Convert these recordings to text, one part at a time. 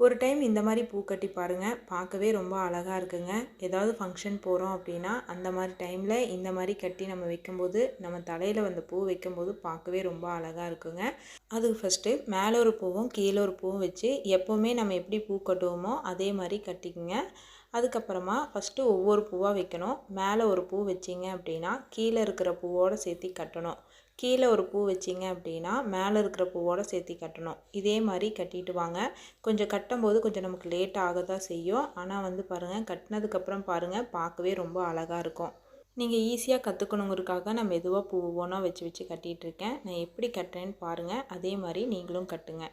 ஒரு டைம் இந்த மாதிரி பூ கட்டி பாருங்கள், பார்க்கவே ரொம்ப அழகாக இருக்குங்க. ஏதாவது ஃபங்க்ஷன் போகிறோம் அப்படின்னா அந்த மாதிரி டைமில் இந்த மாதிரி கட்டி நம்ம வைக்கும்போது, நம்ம தலையில் வந்து பூ வைக்கும்போது பார்க்கவே ரொம்ப அழகாக இருக்குங்க. அதுக்கு ஃபஸ்ட்டு மேலே ஒரு பூவும் கீழே ஒரு பூவும் வச்சு எப்போவுமே நம்ம எப்படி பூ கட்டுவோமோ அதே மாதிரி கட்டிக்குங்க. அதுக்கப்புறமா ஃபஸ்ட்டு ஒவ்வொரு பூவாக வைக்கணும். மேலே ஒரு பூ வச்சிங்க அப்படின்னா கீழே இருக்கிற பூவோடு சேர்த்து கட்டணும். கீழே ஒரு பூ வச்சிங்க அப்படின்னா மேலே இருக்கிற பூவோடு சேர்த்து கட்டணும். இதே மாதிரி கட்டிட்டு வாங்க. கொஞ்சம் கட்டும்போது கொஞ்சம் நமக்கு லேட் ஆக தான் செய்யும். ஆனால் வந்து பாருங்கள், கட்டினதுக்கப்புறம் பாருங்கள், பார்க்கவே ரொம்ப அழகாக இருக்கும். நீங்கள் ஈஸியாக கற்றுக்கணுங்கிறதுக்காக நான் மெதுவாக பூ ஒவ்வொன்றா வச்சு வச்சு கட்டிகிட்ருக்கேன். நான் எப்படி கட்டுறேன்னு பாருங்கள், அதே மாதிரி நீங்களும் கட்டுங்க.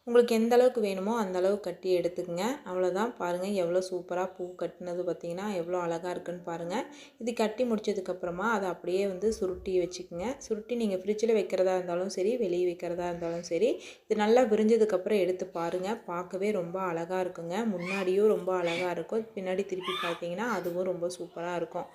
உங்களுக்கு எந்த அளவுக்கு வேணுமோ அந்த அளவுக்கு கட்டி எடுத்துக்கங்க. அவ்வளோதான். பாருங்கள் எவ்வளோ சூப்பராக பூ கட்டினது பார்த்தீங்கன்னா எவ்வளோ அழகாக இருக்குன்னு பாருங்கள். இது கட்டி முடிச்சதுக்கப்புறமா அதை அப்படியே வந்து சுருட்டி வச்சுக்கோங்க. சுருட்டி நீங்கள் ஃப்ரிட்ஜில் வைக்கிறதா இருந்தாலும் சரி, வெளியே வைக்கிறதா இருந்தாலும் சரி, இது நல்லா விரிஞ்சதுக்கப்புறம் எடுத்து பாருங்கள். பார்க்கவே ரொம்ப அழகாக இருக்குங்க. முன்னாடியும் ரொம்ப அழகாக இருக்கும், பின்னாடி திருப்பி பார்த்தீங்கன்னா அதுவும் ரொம்ப சூப்பராக இருக்கும்.